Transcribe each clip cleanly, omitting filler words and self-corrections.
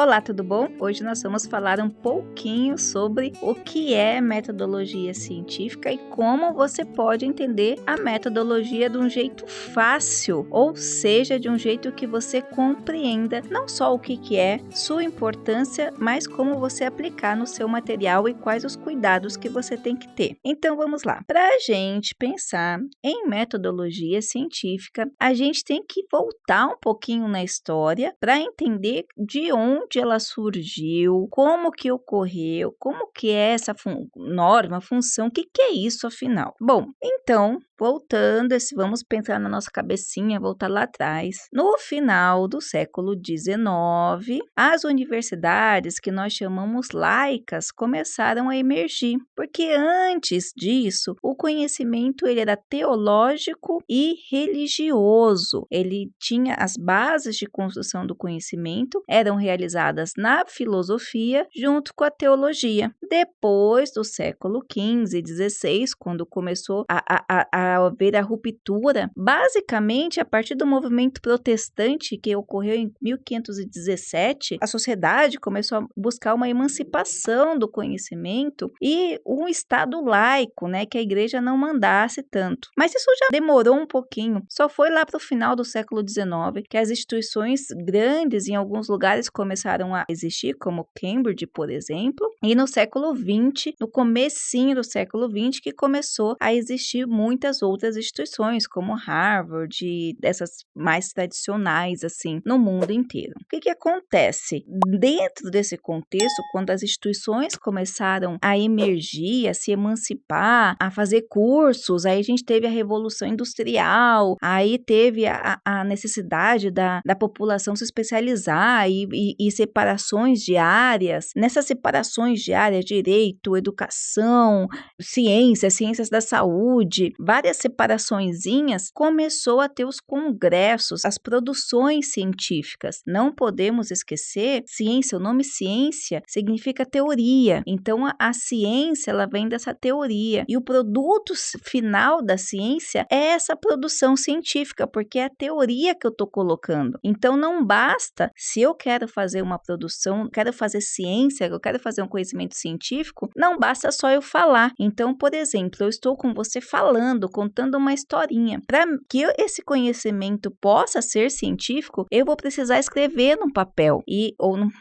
Olá, tudo bom? Hoje nós vamos falar um pouquinho sobre o que é metodologia científica e como você pode entender a metodologia de um jeito fácil, ou seja, de um jeito que você compreenda não só o que é, sua importância, mas como você aplicar no seu material e quais os cuidados que você tem que ter. Então vamos lá. Para a gente pensar em metodologia científica, a gente tem que voltar um pouquinho na história para entender de onde ela surgiu, como que ocorreu, como que é essa norma, função, o que é isso afinal? Bom, então, voltando, vamos pensar na nossa cabecinha, voltar lá atrás. No final do século XIX, as universidades que nós chamamos laicas começaram a emergir, porque antes disso, o conhecimento ele era teológico e religioso. Ele tinha as bases de construção do conhecimento, eram realizadas na filosofia junto com a teologia. Depois do século XV e XVI, quando começou a haver a ruptura, basicamente a partir do movimento protestante que ocorreu em 1517, a sociedade começou a buscar uma emancipação do conhecimento e um estado laico, que a igreja não mandasse tanto. Mas isso já demorou um pouquinho, só foi lá para o final do século XIX que as instituições grandes em alguns lugares começaram a existir, como Cambridge, por exemplo, e no século XX, no comecinho do século XX, que começou a existir muitas outras instituições, como Harvard e dessas mais tradicionais, assim, no mundo inteiro. O que acontece? Dentro desse contexto, quando as instituições começaram a emergir, a se emancipar, a fazer cursos, aí a gente teve a Revolução Industrial, aí teve a necessidade da população se especializar e separações de áreas. Nessas separações de áreas, direito, educação, ciências da saúde, várias separaçõezinhas, começou a ter os congressos, as produções científicas. Não podemos esquecer, ciência, o nome ciência significa teoria. Então, a ciência, ela vem dessa teoria. E o produto final da ciência é essa produção científica, porque é a teoria que eu estou colocando. Então, não basta, se eu quero fazer uma produção, quero fazer ciência, eu quero fazer um conhecimento científico, não basta só eu falar. Então, por exemplo, eu estou com você falando, contando uma historinha. Para que esse conhecimento possa ser científico, eu vou precisar escrever num papel.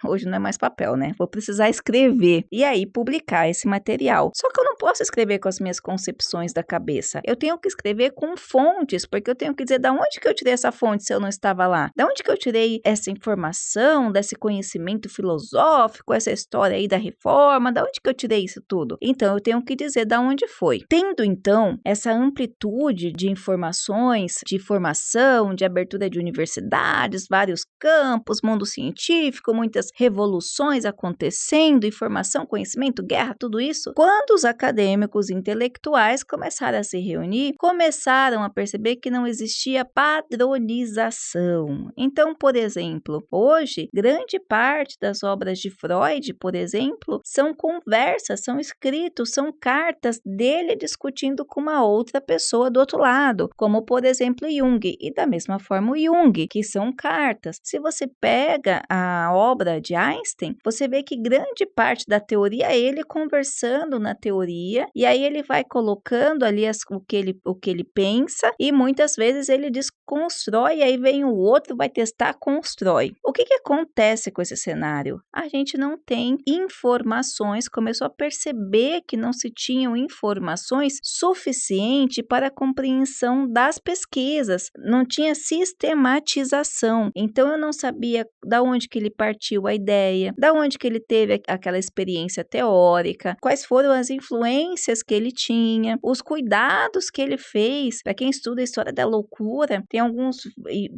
Hoje não é mais papel, né? Vou precisar escrever e aí publicar esse material. Só que eu não posso escrever com as minhas concepções da cabeça. Eu tenho que escrever com fontes, porque eu tenho que dizer da onde que eu tirei essa fonte se eu não estava lá. Da onde que eu tirei essa informação, desse conhecimento filosófico, essa história aí da reforma, da onde que eu tirei isso tudo? Então, eu tenho que dizer da onde foi. Tendo, então, essa amplitude de informações, de formação, de abertura de universidades, vários campos, mundo científico, muitas revoluções acontecendo, informação, conhecimento, guerra, tudo isso, quando os acadêmicos intelectuais começaram a se reunir, começaram a perceber que não existia padronização. Então, por exemplo, hoje, grande parte das obras de Freud, por exemplo, são conversas, são escritos, são cartas dele discutindo com uma outra pessoa do outro lado, como, por exemplo, Jung, e da mesma forma o Jung, que são cartas. Se você pega a obra de Einstein, você vê que grande parte da teoria é ele conversando na teoria, e aí ele vai colocando ali o que ele pensa, e muitas vezes ele desconstrói, e aí vem o outro, vai testar, constrói. O que acontece com esse cenário? A gente não tem informações, começou a perceber que não se tinham informações suficiente para a compreensão das pesquisas, não tinha sistematização. Então eu não sabia da onde que ele partiu a ideia, da onde que ele teve aquela experiência teórica, quais foram as influências que ele tinha, os cuidados que ele fez. Para quem estuda a história da loucura, tem alguns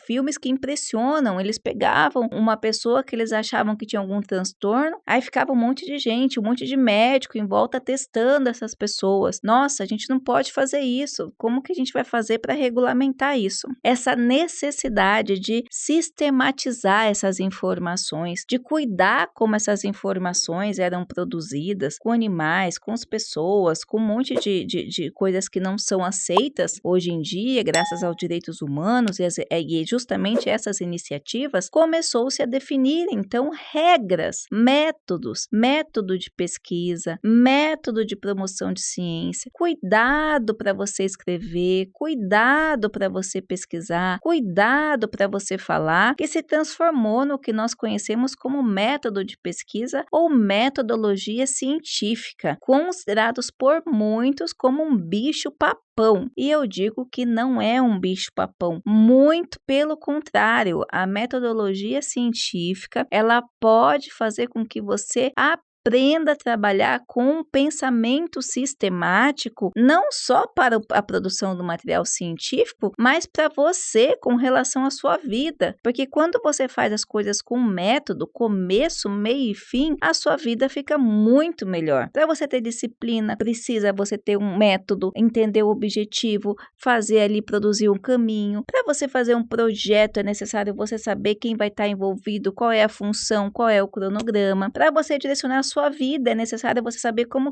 filmes que impressionam. Eles pegavam uma pessoa que eles achavam que tinha algum transtorno, aí ficava um monte de gente, um monte de médico em volta testando essas pessoas. Nossa, a gente não pode fazer isso. Como que a gente vai fazer para regulamentar isso? Essa necessidade de sistematizar essas informações, de cuidar como essas informações eram produzidas com animais, com as pessoas, com um monte de coisas que não são aceitas hoje em dia, graças aos direitos humanos e justamente essas iniciativas, começou-se a definir seguir então regras, método de pesquisa, método de promoção de ciência. Cuidado para você escrever, cuidado para você pesquisar, cuidado para você falar, que se transformou no que nós conhecemos como método de pesquisa ou metodologia científica, considerados por muitos como um bicho-papão. E eu digo que não é um bicho-papão, muito pelo contrário, a metodologia científica, ela pode fazer com que você aprenda a trabalhar com um pensamento sistemático, não só para a produção do material científico, mas para você com relação à sua vida. Porque quando você faz as coisas com método, começo, meio e fim, a sua vida fica muito melhor. Para você ter disciplina, precisa você ter um método, entender o objetivo, fazer ali, produzir um caminho. Para você fazer um projeto, é necessário você saber quem vai estar envolvido, qual é a função, qual é o cronograma. Para você direcionar a sua vida, é necessário você saber qual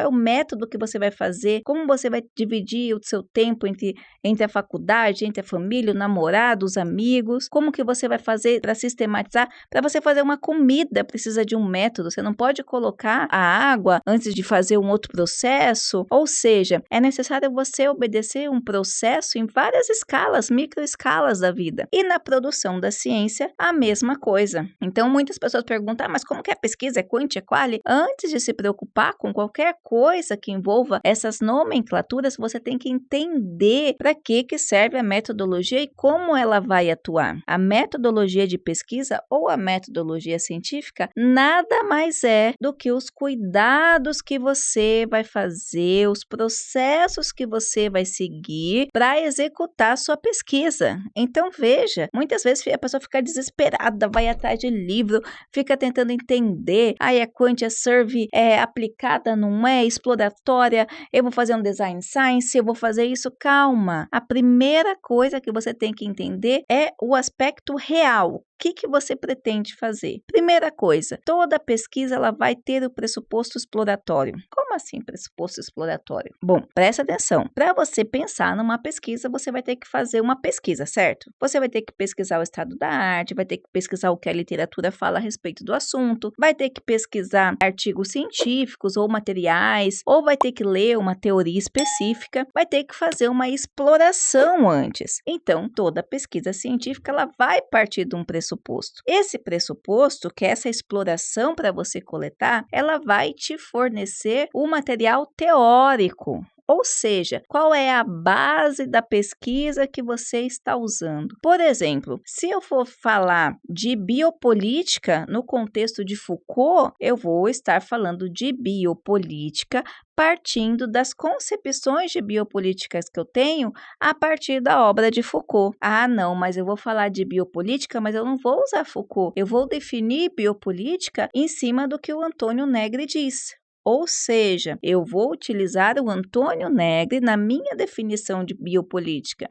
é o método que você vai fazer, como você vai dividir o seu tempo entre a faculdade, entre a família, o namorado, os amigos, como que você vai fazer para sistematizar. Para você fazer uma comida, precisa de um método, você não pode colocar a água antes de fazer um outro processo, ou seja, é necessário você obedecer um processo em várias escalas, microescalas da vida. E na produção da ciência, a mesma coisa. Então, muitas pessoas perguntam, mas como que é pesquisa? É quant, é qual? Antes de se preocupar com qualquer coisa que envolva essas nomenclaturas, você tem que entender para que serve a metodologia e como ela vai atuar. A metodologia de pesquisa ou a metodologia científica nada mais é do que os cuidados que você vai fazer, os processos que você vai seguir para executar a sua pesquisa. Então, veja, muitas vezes a pessoa fica desesperada, vai atrás de livro, fica tentando entender, é quant, é survey, é aplicada, não é exploratória, eu vou fazer um design science, eu vou fazer isso. Calma, a primeira coisa que você tem que entender é o aspecto real. O que você pretende fazer? Primeira coisa, toda pesquisa ela vai ter o pressuposto exploratório. Como assim pressuposto exploratório? Bom, presta atenção. Para você pensar numa pesquisa, você vai ter que fazer uma pesquisa, certo? Você vai ter que pesquisar o estado da arte, vai ter que pesquisar o que a literatura fala a respeito do assunto, vai ter que pesquisar artigos científicos ou materiais, ou vai ter que ler uma teoria específica, vai ter que fazer uma exploração antes. Então, toda pesquisa científica ela vai partir de um pressuposto. Esse pressuposto, que é essa exploração para você coletar, ela vai te fornecer o material teórico. Ou seja, qual é a base da pesquisa que você está usando? Por exemplo, se eu for falar de biopolítica no contexto de Foucault, eu vou estar falando de biopolítica partindo das concepções de biopolíticas que eu tenho a partir da obra de Foucault. Não, mas eu vou falar de biopolítica, mas eu não vou usar Foucault. Eu vou definir biopolítica em cima do que o Antônio Negri diz. Ou seja, eu vou utilizar o Antônio Negri na minha definição de biopolítica.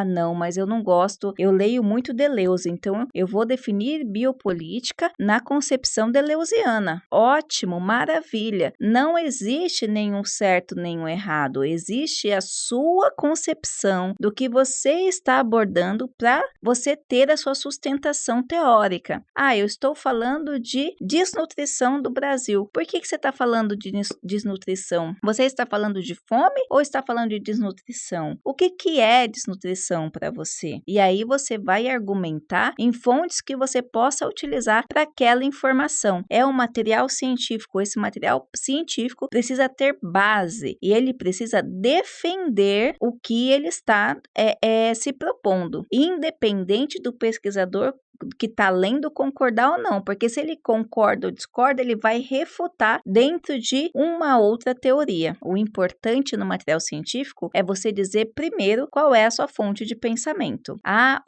Não, mas eu não gosto, eu leio muito Deleuze, então eu vou definir biopolítica na concepção deleuziana. Ótimo, maravilha. Não existe nenhum certo, nenhum errado. Existe a sua concepção do que você está abordando para você ter a sua sustentação teórica. Eu estou falando de desnutrição do Brasil. Por que você está falando de desnutrição? Você está falando de fome ou está falando de desnutrição? O que é desnutrição para você? E aí você vai argumentar em fontes que você possa utilizar para aquela informação. É um material científico. Esse material científico precisa ter base e ele precisa defender o que ele está se propondo, independente do pesquisador que está lendo concordar ou não, porque se ele concorda ou discorda, ele vai refutar dentro de uma outra teoria. O importante no material científico é você dizer primeiro qual é a sua fonte de pensamento.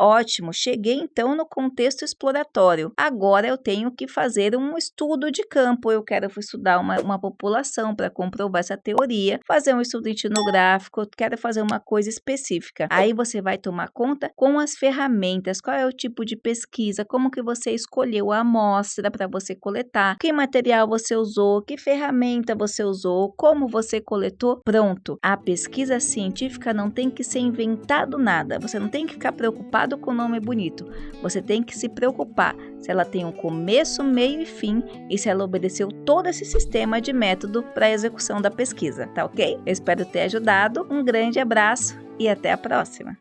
Ótimo, cheguei então no contexto exploratório. Agora eu tenho que fazer um estudo de campo, eu quero estudar uma população para comprovar essa teoria, fazer um estudo etnográfico, quero fazer uma coisa específica. Aí você vai tomar conta com as ferramentas, qual é o tipo de pesquisa pesquisa, como que você escolheu a amostra para você coletar, que material você usou, que ferramenta você usou, como você coletou. Pronto, a pesquisa científica não tem que ser inventado nada, você não tem que ficar preocupado com o nome bonito, você tem que se preocupar se ela tem um começo, meio e fim e se ela obedeceu todo esse sistema de método para a execução da pesquisa, tá ok? Eu espero ter ajudado, um grande abraço e até a próxima!